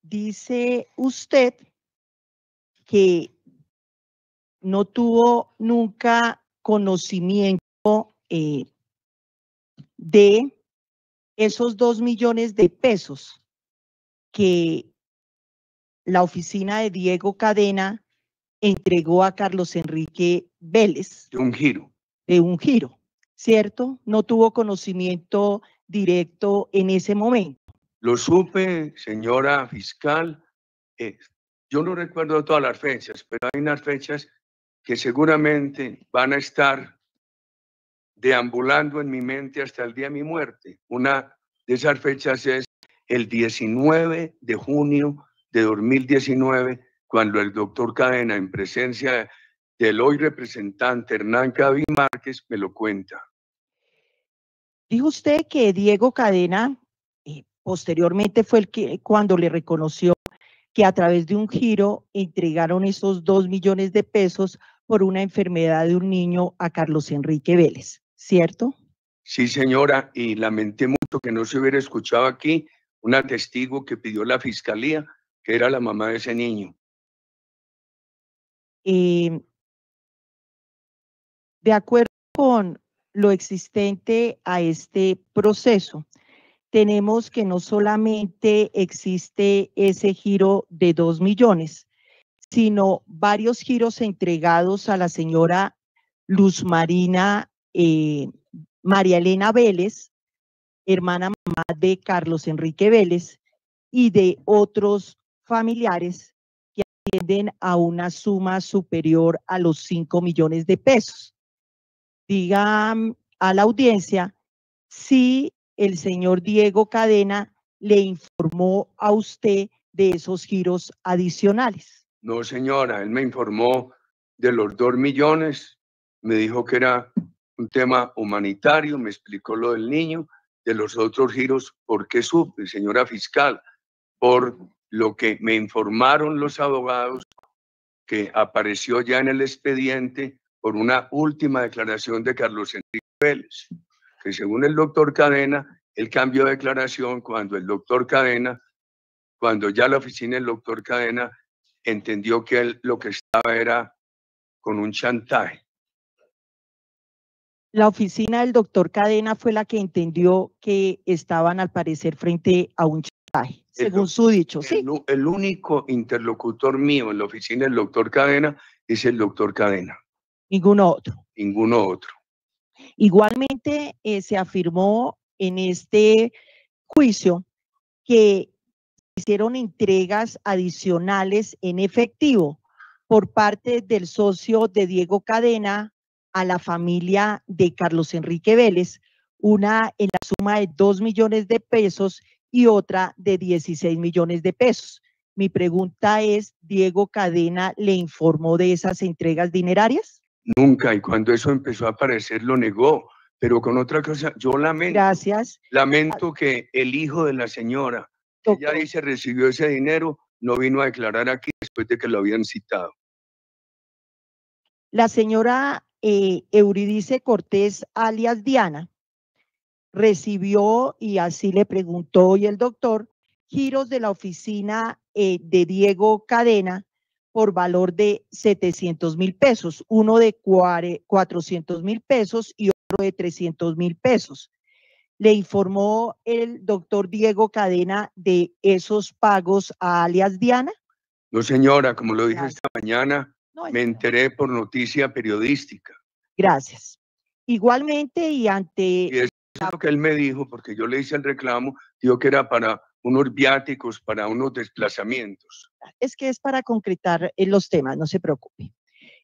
dice usted que no tuvo nunca conocimiento de esos 2 millones de pesos que la oficina de Diego Cadena entregó a Carlos Enrique Vélez. De un giro. De un giro, ¿cierto? No tuvo conocimiento directo en ese momento. Lo supe, señora fiscal. Yo no recuerdo todas las fechas, pero hay unas fechas que seguramente van a estar deambulando en mi mente hasta el día de mi muerte. Una de esas fechas es el 19 de junio de 2019, cuando el doctor Cadena, en presencia del hoy representante Hernán Cavi Márquez, me lo cuenta. Dijo usted que Diego Cadena posteriormente fue el que cuando le reconoció que a través de un giro entregaron esos 2 millones de pesos por una enfermedad de un niño a Carlos Enrique Vélez, ¿cierto? Sí, señora, y lamenté mucho que no se hubiera escuchado aquí una testigo que pidió la fiscalía, que era la mamá de ese niño. De acuerdo con lo existente a este proceso, tenemos que no solamente existe ese giro de 2 millones, sino varios giros entregados a la señora Luz Marina María Elena Vélez, hermana mamá de Carlos Enrique Vélez, y de otros familiares que ascienden a una suma superior a los 5 millones de pesos. Diga a la audiencia si el señor Diego Cadena le informó a usted de esos giros adicionales. No, señora, él me informó de los 2 millones, me dijo que era un tema humanitario, me explicó lo del niño, de los otros giros, ¿por qué supe, señora fiscal? Por lo que me informaron los abogados, que apareció ya en el expediente por una última declaración de Carlos Enrique Vélez, que según el doctor Cadena, él cambió de declaración cuando cuando ya la oficina del doctor Cadena entendió que él lo que estaba era con un chantaje. La oficina del doctor Cadena fue la que entendió que estaban al parecer frente a un chantaje, según su dicho, ¿sí? El único interlocutor mío en la oficina del doctor Cadena es el doctor Cadena. Ninguno otro. Ninguno otro. Igualmente se afirmó en este juicio que hicieron entregas adicionales en efectivo por parte del socio de Diego Cadena a la familia de Carlos Enrique Vélez, una en la suma de 2 millones de pesos y otra de 16 millones de pesos. Mi pregunta es, ¿Diego Cadena le informó de esas entregas dinerarias? Nunca, y cuando eso empezó a aparecer lo negó, pero con otra cosa, yo lamento. Gracias. Lamento que el hijo de la señora, que ella dice recibió ese dinero, no vino a declarar aquí después de que lo habían citado. La señora Euridice Cortés, alias Diana, recibió, y así le preguntó hoy el doctor, giros de la oficina de Diego Cadena por valor de 700,000 pesos, uno de 400,000 pesos y otro de 300,000 pesos. ¿Le informó el doctor Diego Cadena de esos pagos a alias Diana? No, señora, como lo dije esta mañana, me enteré por noticia periodística. Gracias. Igualmente y ante... Y eso es lo que él me dijo, porque yo le hice el reclamo, dijo que era para unos viáticos, para unos desplazamientos. Es que es para concretar los temas, no se preocupe.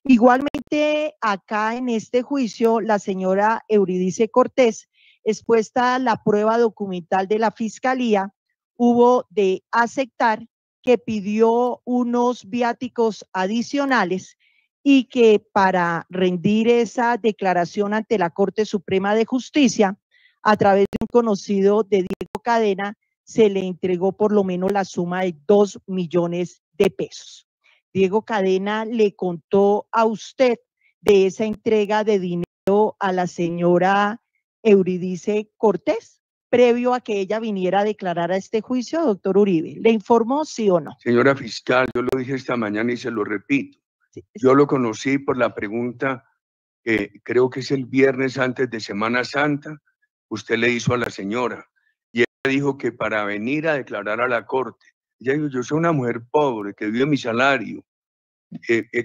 Igualmente, acá en este juicio, la señora Euridice Cortés, expuesta a la prueba documental de la Fiscalía, hubo de aceptar que pidió unos viáticos adicionales y que para rendir esa declaración ante la Corte Suprema de Justicia, a través de un conocido de Diego Cadena, se le entregó por lo menos la suma de 2 millones de pesos. Diego Cadena le contó a usted de esa entrega de dinero a la señora Euridice Cortés. previo a que ella viniera a declarar a este juicio, doctor Uribe? ¿Le informó, sí o no? Señora fiscal, yo lo dije esta mañana y se lo repito. Sí, Yo lo conocí por la pregunta, creo que es el viernes antes de Semana Santa, usted le hizo a la señora. Y ella dijo que para venir a declarar a la corte, ella dijo, yo soy una mujer pobre que vive mi salario,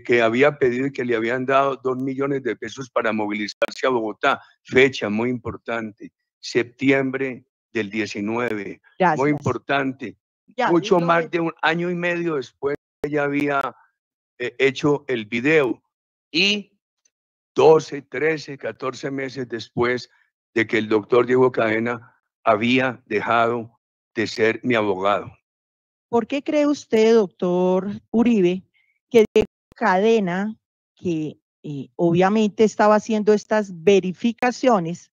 que había pedido y que le habían dado 2 millones de pesos para movilizarse a Bogotá. Fecha muy importante, septiembre del 19, gracias. muy importante. Ya, Mucho más de un año y medio después ella había hecho el video y 12, 13, 14 meses después de que el doctor Diego Cadena había dejado de ser mi abogado. ¿Por qué cree usted, doctor Uribe, que Diego Cadena, que obviamente estaba haciendo estas verificaciones,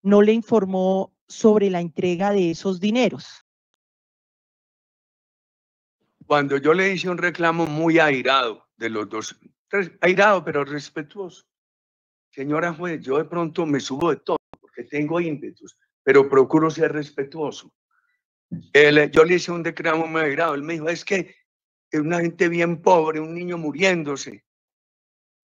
no le informó sobre la entrega de esos dineros? Cuando yo le hice un reclamo muy airado de los dos, airado pero respetuoso, señora juez, yo de pronto me subo de todo porque tengo ímpetus, pero procuro ser respetuoso. Yo le hice un reclamo muy airado, él me dijo, es que es una gente bien pobre, un niño muriéndose.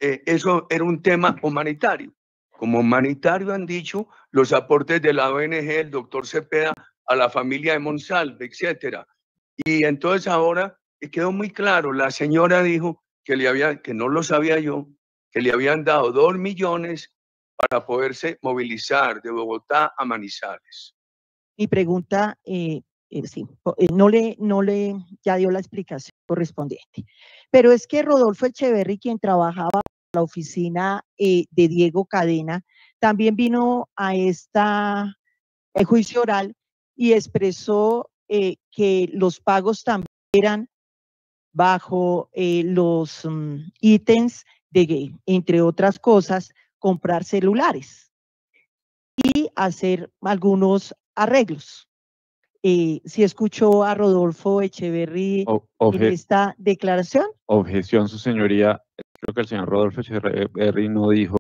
Eso era un tema humanitario. Como humanitario han dicho los aportes de la ONG, el doctor Cepeda, a la familia de Monsalve, etcétera. Y entonces ahora quedó muy claro, la señora dijo que no lo sabía yo, que le habían dado 2 millones para poderse movilizar de Bogotá a Manizales. Mi pregunta, sí, ya dio la explicación correspondiente. Pero es que Rodolfo Echeverry, quien trabajaba en la oficina de Diego Cadena, también vino a esta juicio oral y expresó que los pagos también eran bajo los ítems de, entre otras cosas, comprar celulares y hacer algunos arreglos. ¿Sí escuchó a Rodolfo Echeverry en esta declaración? Objeción, su señoría. Creo que el señor Rodolfo Echeverry no dijo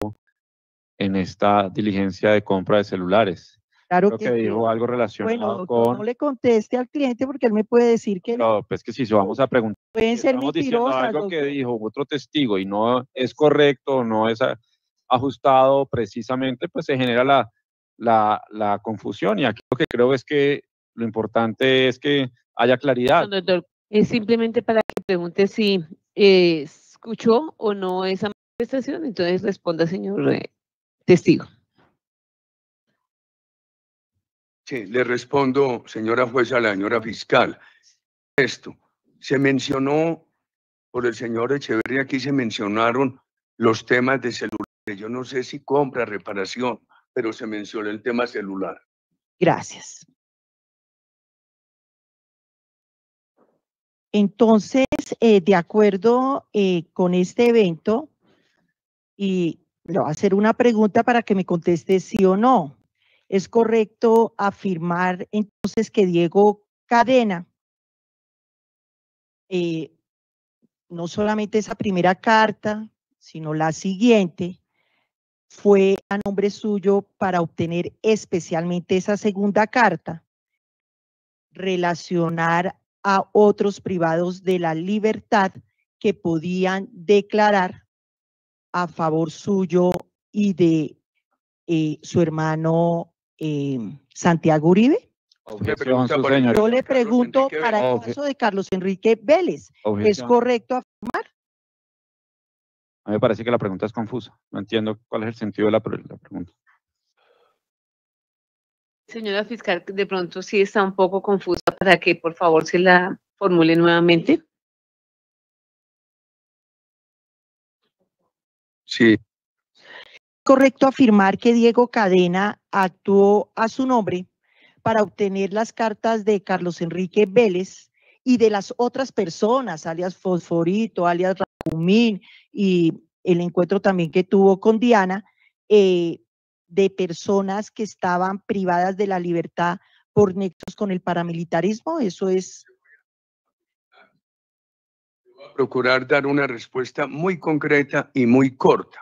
en esta diligencia de compra de celulares. Claro Creo que dijo algo relacionado bueno, doctor, con... no le conteste al cliente porque él me puede decir que No, pues que si vamos a preguntar, pueden ser estamos diciendo mentirosas, algo doctor. que dijo otro testigo y no es correcto, no es ajustado precisamente, pues se genera la confusión. Y aquí lo que creo es que lo importante es que haya claridad. No, doctor, es simplemente para que pregunte si escuchó o no esa manifestación, entonces responda, señor testigo. Sí, le respondo, señora jueza, a la señora fiscal. Esto, se mencionó por el señor Echeverry, aquí se mencionaron los temas de celulares. Yo no sé si compra, reparación, pero se mencionó el tema celular. Gracias. Entonces, de acuerdo con este evento, y le voy a hacer una pregunta para que me conteste sí o no. ¿Es correcto afirmar entonces que Diego Cadena, no solamente esa primera carta, sino la siguiente, fue a nombre suyo para obtener especialmente esa segunda carta, relacionar a otros privados de la libertad que podían declarar a favor suyo y de su hermano Santiago Uribe? Objeción, su señoría. Yo le pregunto para el caso de Carlos Enrique Vélez, ¿es correcto afirmar? A mí me parece que la pregunta es confusa. No entiendo cuál es el sentido de la pregunta. Señora fiscal, de pronto sí está un poco confusa, para que por favor se la formule nuevamente. Sí. ¿Correcto afirmar que Diego Cadena actuó a su nombre para obtener las cartas de Carlos Enrique Vélez y de las otras personas, alias Fosforito, alias Racumín, y el encuentro también que tuvo con Diana, de personas que estaban privadas de la libertad por nexos con el paramilitarismo? Eso es... Voy a procurar dar una respuesta muy concreta y muy corta.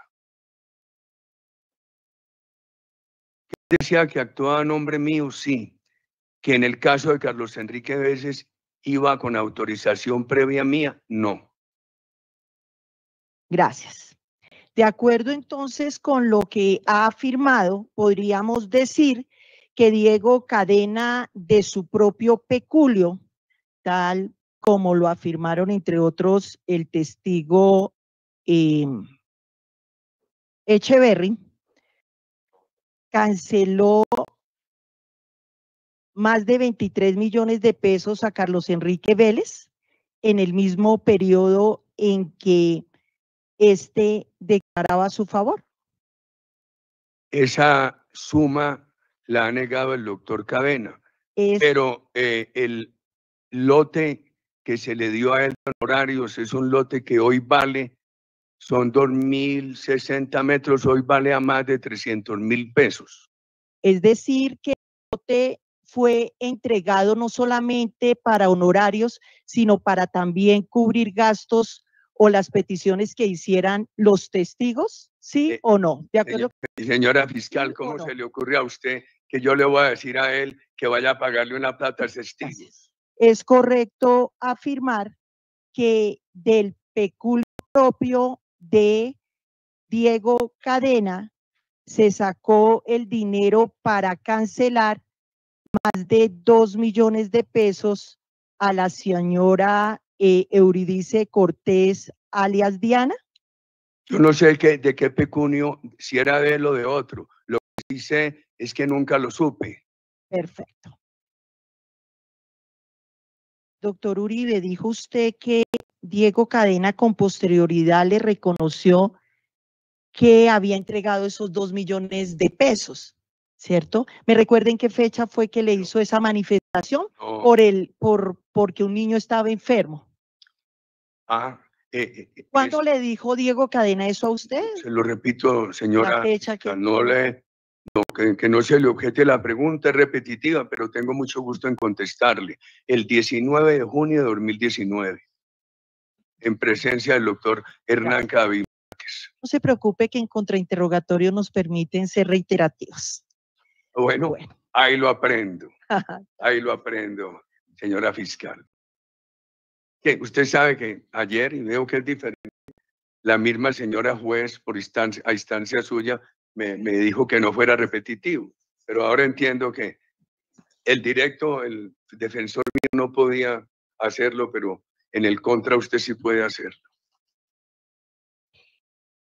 decía que actuaba a nombre mío, sí. Que en el caso de Carlos Enrique Vélez iba con autorización previa mía, no. Gracias. De acuerdo entonces con lo que ha afirmado, podríamos decir que Diego Cadena, de su propio peculio, tal como lo afirmaron entre otros el testigo Echeverry, canceló más de 23 millones de pesos a Carlos Enrique Vélez en el mismo periodo en que éste declaraba a su favor. Esa suma la ha negado el doctor Cadena, pero el lote que se le dio a él en horarios es un lote que hoy vale, son 2.060 metros, hoy vale a más de 300.000 pesos. Es decir, que el lote fue entregado no solamente para honorarios, sino para también cubrir gastos o las peticiones que hicieran los testigos, ¿sí o no? ¿De acuerdo? Señora fiscal, ¿cómo se le ocurre a usted que yo le voy a decir a él que vaya a pagarle una plata al testigo? Es correcto afirmar que del peculio propio de Diego Cadena se sacó el dinero para cancelar más de 2 millones de pesos a la señora Euridice Cortés, alias Diana. Yo no sé de qué pecunio, si era de él o de otro. Lo que sí sé es que nunca lo supe. Perfecto. Doctor Uribe, dijo usted que Diego Cadena con posterioridad le reconoció que había entregado esos 2 millones de pesos, ¿cierto? ¿Me recuerden qué fecha fue que le hizo esa manifestación? No. Porque un niño estaba enfermo. ¿Cuándo le dijo Diego Cadena eso a usted? Se lo repito, señora. La fecha que que no se le objete la pregunta, es repetitiva, pero tengo mucho gusto en contestarle. El 19 de junio de 2019, en presencia del doctor Hernán Cadavid Márquez. No se preocupe que en contrainterrogatorio nos permiten ser reiterativos. Bueno. Ahí lo aprendo. Ahí lo aprendo, señora fiscal. Que usted sabe que ayer, y veo que es diferente, la misma señora juez, a instancia suya, me dijo que no fuera repetitivo, pero ahora entiendo que el defensor mío no podía hacerlo, pero en el contra usted sí puede hacerlo.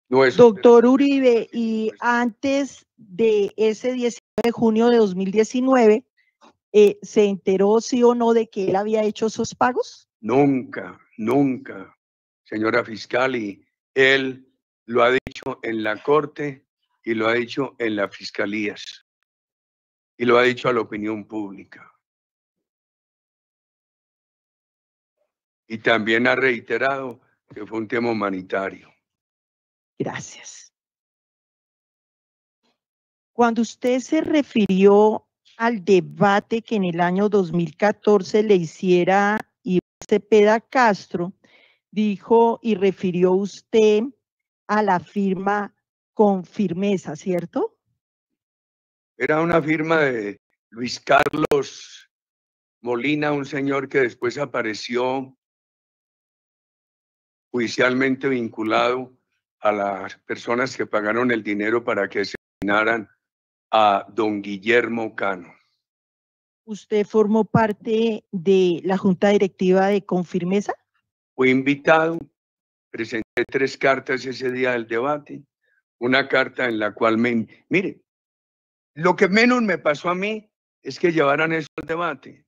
No es Doctor Uribe, y antes de ese 19 de junio de 2019, ¿se enteró sí o no de que él había hecho esos pagos? Nunca, nunca, señora fiscal, y él lo ha dicho en la corte y lo ha dicho en las fiscalías y lo ha dicho a la opinión pública. Y también ha reiterado que fue un tema humanitario. Gracias. Cuando usted se refirió al debate que en el año 2014 le hiciera Iván Cepeda Castro, dijo y refirió usted a la firma Con Firmeza, ¿cierto? Era una firma de Luis Carlos Molina, un señor que después apareció judicialmente vinculado a las personas que pagaron el dinero para que asesinaran a don Guillermo Cano. ¿Usted formó parte de la junta directiva de Confirmeza? Fui invitado, presenté 3 cartas ese día del debate, una carta en la cual mire, lo que menos me pasó a mí es que llevaran eso al debate.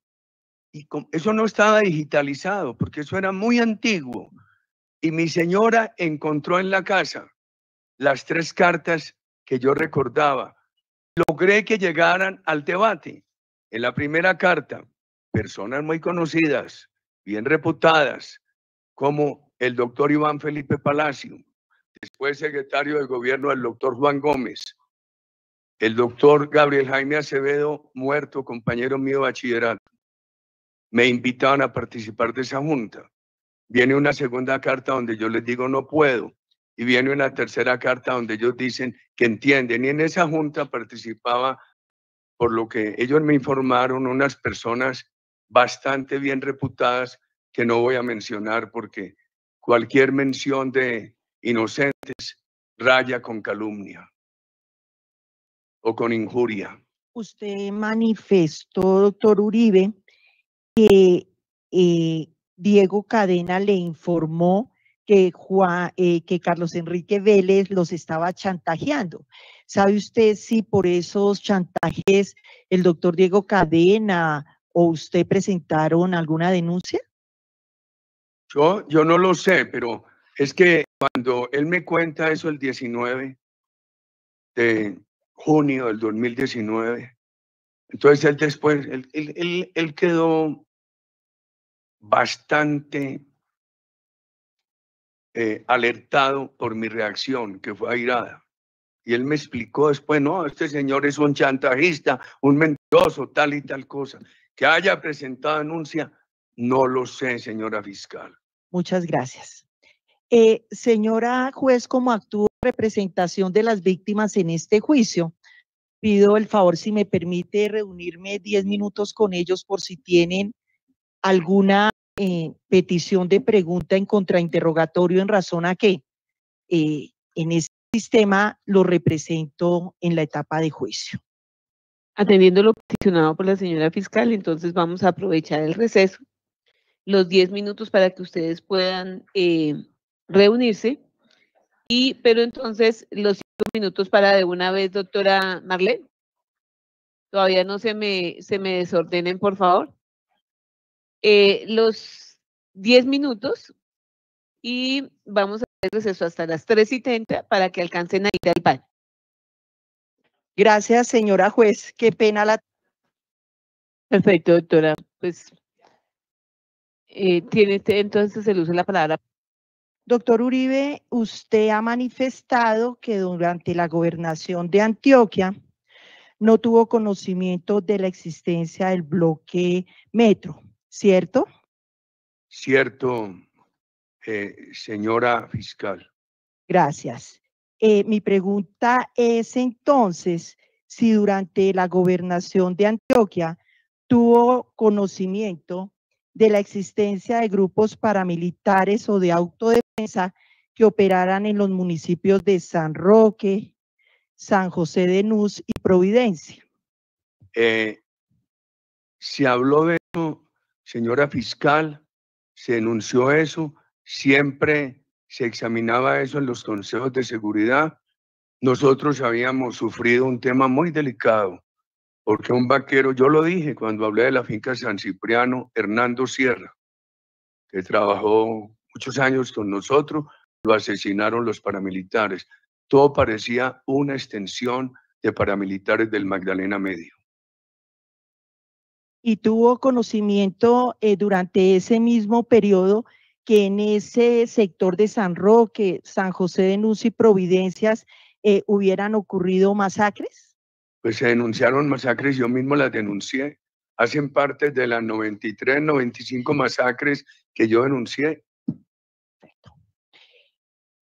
Y eso no estaba digitalizado, porque eso era muy antiguo. Y mi señora encontró en la casa las 3 cartas que yo recordaba. Logré que llegaran al debate. En la primera carta, personas muy conocidas, bien reputadas, como el doctor Iván Felipe Palacio, después secretario de gobierno del doctor Juan Gómez, el doctor Gabriel Jaime Acevedo, muerto, compañero mío de bachillerato, me invitaban a participar de esa junta. Viene una segunda carta donde yo les digo no puedo, y viene una tercera carta donde ellos dicen que entienden, y en esa junta participaba por lo que ellos me informaron, unas personas bastante bien reputadas que no voy a mencionar porque cualquier mención de inocentes raya con calumnia o con injuria. Usted manifestó, doctor Uribe, que Diego Cadena le informó que Carlos Enrique Vélez los estaba chantajeando. ¿Sabe usted si por esos chantajes el doctor Diego Cadena o usted presentaron alguna denuncia? Yo no lo sé, pero es que cuando él me cuenta eso el 19 de junio del 2019, entonces él después, él quedó bastante alertado por mi reacción, que fue airada. Y él me explicó después, no, este señor es un chantajista, un mentiroso, tal y tal cosa. Que haya presentado denuncia, no lo sé, señora fiscal. Muchas gracias. Señora juez, como actúa en representación de las víctimas en este juicio, pido el favor, si me permite, reunirme 10 minutos con ellos por si tienen alguna petición de pregunta en contrainterrogatorio en razón a que en este sistema lo represento en la etapa de juicio. Atendiendo lo peticionado por la señora fiscal, entonces vamos a aprovechar el receso, los 10 minutos para que ustedes puedan reunirse, pero entonces los 5 minutos para de una vez, doctora Marlene. Todavía no se me desordenen, por favor. Los 10 minutos y vamos a hacer receso hasta las 3:30 para que alcancen a ir al baño. Gracias, señora juez. Qué pena la... Perfecto, doctora. Pues tiene entonces el uso de la palabra. Doctor Uribe, usted ha manifestado que durante la gobernación de Antioquia no tuvo conocimiento de la existencia del bloque Metro, ¿cierto? Cierto, señora fiscal. Gracias. Mi pregunta es entonces, si durante la gobernación de Antioquia tuvo conocimiento de la existencia de grupos paramilitares o de autodefensa que operaran en los municipios de San Roque, San José de Nuz y Providencia. Se habló de eso, señora fiscal, se denunció eso, siempre se examinaba eso en los consejos de seguridad. Nosotros habíamos sufrido un tema muy delicado, porque un vaquero, yo lo dije cuando hablé de la finca San Cipriano, Hernando Sierra, que trabajó muchos años con nosotros, lo asesinaron los paramilitares. Todo parecía una extensión de paramilitares del Magdalena Medio. Y tuvo conocimiento durante ese mismo periodo que en ese sector de San Roque, San José de Nuz y Providencias hubieran ocurrido masacres. Pues se denunciaron masacres, yo mismo las denuncié. Hacen parte de las 93, 95 masacres que yo denuncié.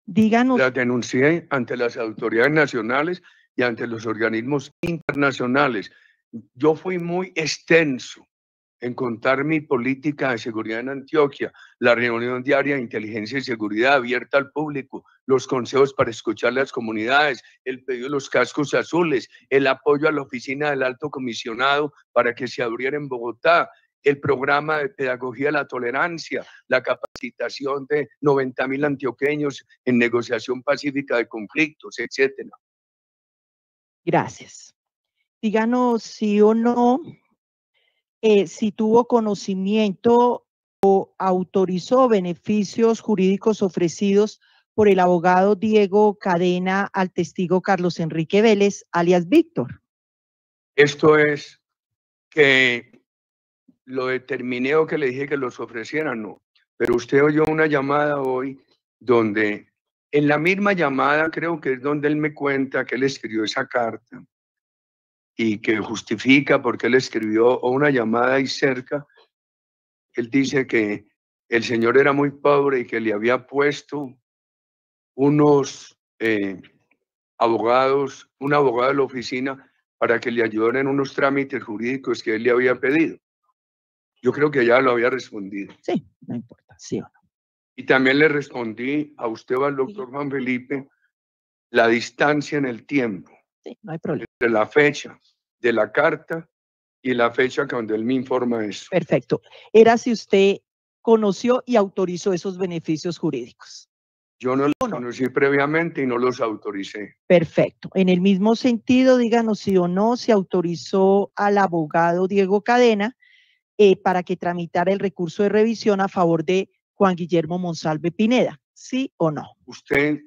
Díganos. Las denuncié ante las autoridades nacionales y ante los organismos internacionales. Yo fui muy extenso en contar mi política de seguridad en Antioquia, la reunión diaria de inteligencia y seguridad abierta al público, los consejos para escuchar las comunidades, el pedido de los cascos azules, el apoyo a la oficina del alto comisionado para que se abriera en Bogotá, el programa de pedagogía de la tolerancia, la capacitación de 90.000 antioqueños en negociación pacífica de conflictos, etcétera. Gracias. Díganos sí o no, si tuvo conocimiento o autorizó beneficios jurídicos ofrecidos por el abogado Diego Cadena al testigo Carlos Enrique Vélez, alias Víctor. Esto es que lo determiné o que le dije que los ofrecieran, no. Pero usted oyó una llamada hoy donde, en la misma llamada, creo que es donde él me cuenta que él escribió esa carta y que justifica por qué él escribió, o una llamada ahí cerca, él dice que el señor era muy pobre y que le había puesto unos abogados, un abogado de la oficina para que le ayudaran en unos trámites jurídicos que él le había pedido. Yo creo que ya lo había respondido. Sí, no importa, sí o no. Y también le respondí a usted o al doctor Juan Felipe la distancia en el tiempo Sí, no hay problema. entre la fecha de la carta y la fecha cuando él me informa eso. Perfecto. Era si usted conoció y autorizó esos beneficios jurídicos. Yo no los conocí previamente y no los autoricé. Perfecto. En el mismo sentido, díganos sí o no se autorizó al abogado Diego Cadena para que tramitara el recurso de revisión a favor de Juan Guillermo Monsalve Pineda. ¿Sí o no? Usted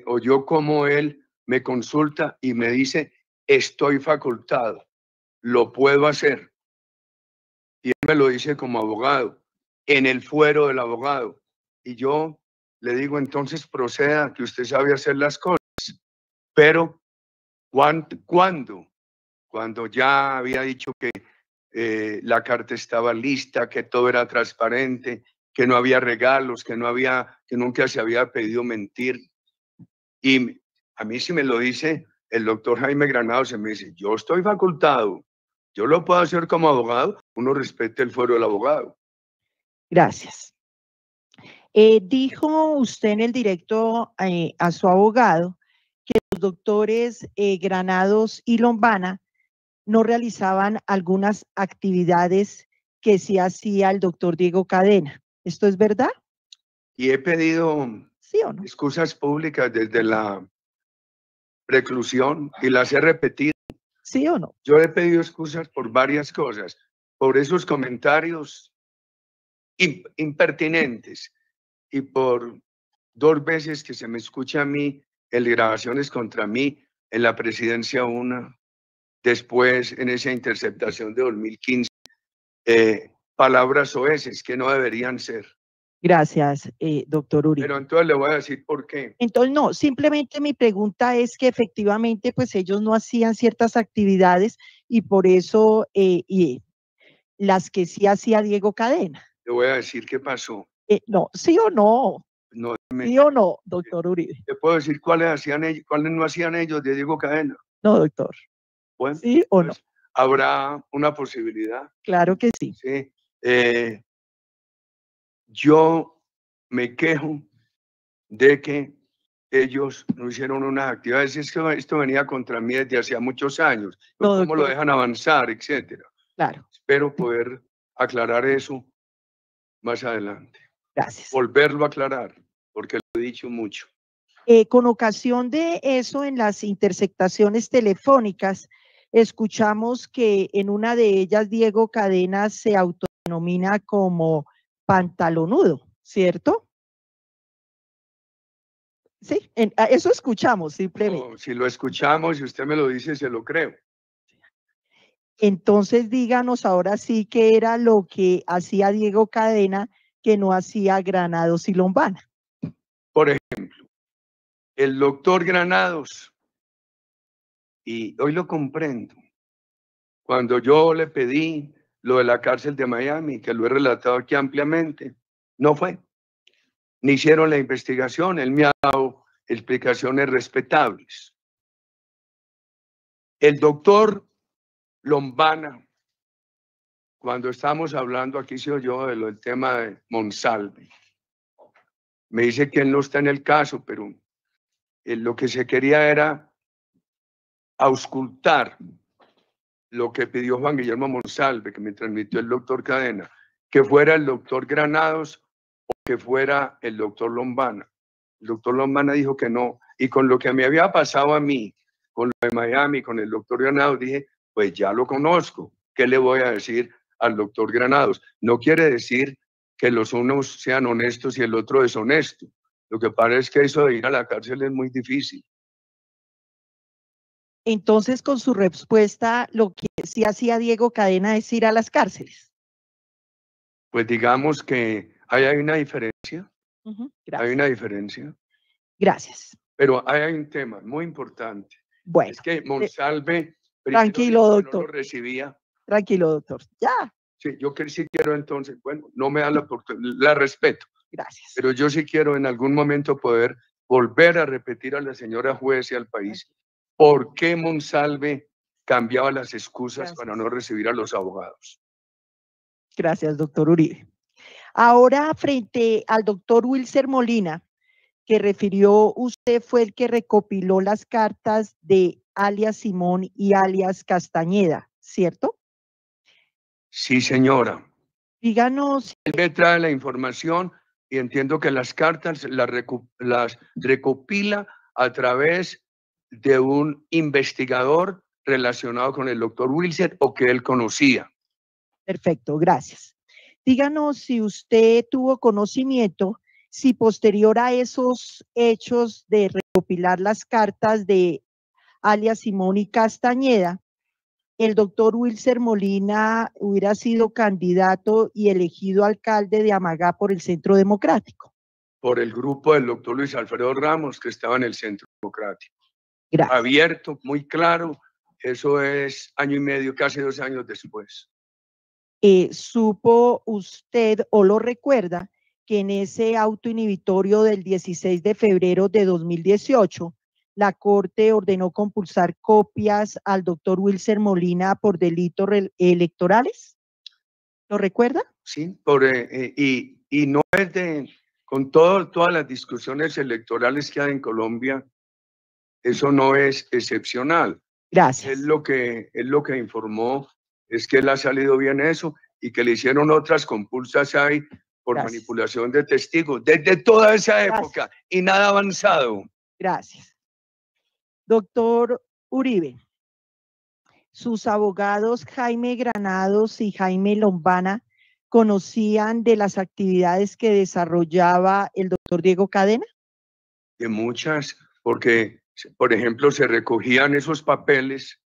oyó cómo él me consulta y me dice, estoy facultado, lo puedo hacer. Y él me lo dice como abogado, en el fuero del abogado. Y yo le digo, entonces proceda, que usted sabe hacer las cosas. Pero, ¿cuándo? Cuando ya había dicho que la carta estaba lista, que todo era transparente, que no había regalos, que nunca se había pedido mentir. Y a mí si me lo dice el doctor Jaime Granados, se me dice, yo estoy facultado, yo lo puedo hacer como abogado, uno respete el fuero del abogado. Gracias. Dijo usted en el directo a su abogado que los doctores Granados y Lombana no realizaban algunas actividades que sí hacía el doctor Diego Cadena. ¿Esto es verdad? Y he pedido ¿Sí o no? excusas públicas desde la reclusión y las he repetido. ¿Sí o no? Yo he pedido excusas por varias cosas, por esos comentarios impertinentes y por 2 veces que se me escucha a mí en grabaciones contra mí en la presidencia 1, después en esa interceptación de 2015, palabras soeces que no deberían ser. Gracias, doctor Uribe. Pero entonces le voy a decir por qué. Entonces, no, simplemente mi pregunta es que efectivamente, pues ellos no hacían ciertas actividades y por eso, y las que sí hacía Diego Cadena. Le voy a decir qué pasó. No, ¿sí o no? No, ¿Sí o no, doctor Uribe? te puedo decir cuáles hacían ellos, cuáles no hacían ellos de Diego Cadena. No, doctor. Bueno, ¿Sí o no? pues, habrá una posibilidad. Claro que sí. Sí. Yo me quejo de que ellos no hicieron unas actividades. Es que esto venía contra mí desde hacía muchos años. No, ¿Cómo doctor. lo dejan avanzar, etcétera? Claro. Espero poder aclarar eso más adelante. Gracias. Volverlo a aclarar, porque lo he dicho mucho. Con ocasión de eso, en las interceptaciones telefónicas, escuchamos que en una de ellas Diego Cadena se autodenomina como pantalonudo, ¿cierto? Sí, eso escuchamos simplemente. No, si lo escuchamos y usted me lo dice, se lo creo. Entonces díganos ahora sí qué era lo que hacía Diego Cadena que no hacía Granados y Lombana. Por ejemplo, el doctor Granados, y hoy lo comprendo, cuando yo le pedí lo de la cárcel de Miami, que lo he relatado aquí ampliamente, no fue. Ni hicieron la investigación, él me ha dado explicaciones respetables. El doctor Lombana, cuando estamos hablando aquí, soy yo, del tema de Monsalve, me dice que él no está en el caso, pero lo que se quería era auscultar lo que pidió Juan Guillermo Monsalve, que me transmitió el doctor Cadena, que fuera el doctor Granados o que fuera el doctor Lombana. El doctor Lombana dijo que no. Y con lo que me había pasado a mí, con lo de Miami, con el doctor Granados, dije, pues ya lo conozco. ¿Qué le voy a decir al doctor Granados? No quiere decir que los unos sean honestos y el otro deshonesto. Lo que pasa es que eso de ir a la cárcel es muy difícil. Entonces, con su respuesta, lo que sí hacía Diego Cadena es ir a las cárceles. Pues digamos que hay una diferencia. Gracias. Hay una diferencia. Gracias. Pero hay un tema muy importante. Bueno. Es que Monsalve tranquilo, doctor. no lo recibía. Tranquilo, doctor. Ya. Sí, yo que sí quiero entonces, bueno, no me da la oportunidad, la respeto. Gracias. Pero yo sí quiero en algún momento poder volver a repetir a la señora juez y al país por qué Monsalve cambiaba las excusas Gracias. para no recibir a los abogados. Gracias, doctor Uribe. Ahora, frente al doctor Wilser Molina, que refirió usted, fue el que recopiló las cartas de alias Simón y alias Castañeda, ¿cierto? Sí, señora. Díganos. Él me trae la información y entiendo que las cartas las recopila a través de un investigador relacionado con el doctor Wilser o que él conocía. Perfecto, gracias. Díganos si usted tuvo conocimiento, si posterior a esos hechos de recopilar las cartas de alias Simón y Castañeda, el doctor Wilser Molina hubiera sido candidato y elegido alcalde de Amagá por el Centro Democrático. Por el grupo del doctor Luis Alfredo Ramos, que estaba en el Centro Democrático. Gracias. Abierto, muy claro, eso es año y medio, casi 2 años después. ¿Supo usted o lo recuerda que en ese auto inhibitorio del 16 de febrero de 2018, la Corte ordenó compulsar copias al doctor Wilser Molina por delitos electorales? ¿Lo recuerda? Sí, y no es con todas las discusiones electorales que hay en Colombia, eso no es excepcional. Gracias. Él lo que informó es que él ha salido bien eso y que le hicieron otras compulsas ahí por Gracias. manipulación de testigos desde toda esa época y nada avanzado. Gracias. Doctor Uribe, sus abogados Jaime Granados y Jaime Lombana conocían de las actividades que desarrollaba el doctor Diego Cadena. De muchas, porque, por ejemplo, se recogían esos papeles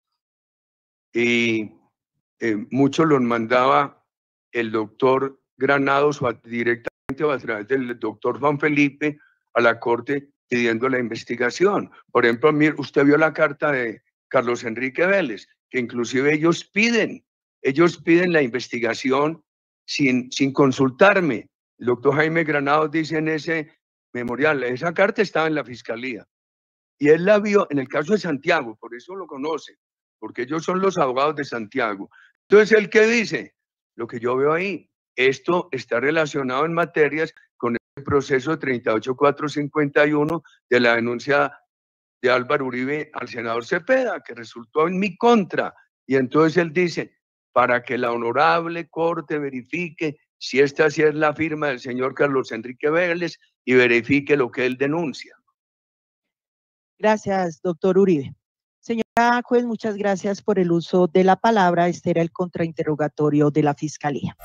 y muchos los mandaba el doctor Granados directamente o a través del doctor Juan Felipe a la Corte pidiendo la investigación. Por ejemplo, usted vio la carta de Carlos Enrique Vélez, que inclusive ellos piden la investigación sin consultarme. El doctor Jaime Granados dice en ese memorial, esa carta estaba en la fiscalía y él la vio en el caso de Santiago, por eso lo conoce, porque ellos son los abogados de Santiago. Entonces, ¿él qué dice? Lo que yo veo ahí, esto está relacionado en materias con el proceso 38451 de la denuncia de Álvaro Uribe al senador Cepeda, que resultó en mi contra. Y entonces él dice, para que la honorable Corte verifique si esta sí es la firma del señor Carlos Enrique Vélez y verifique lo que él denuncia. Gracias, doctor Uribe. Señora juez, muchas gracias por el uso de la palabra. Este era el contrainterrogatorio de la Fiscalía.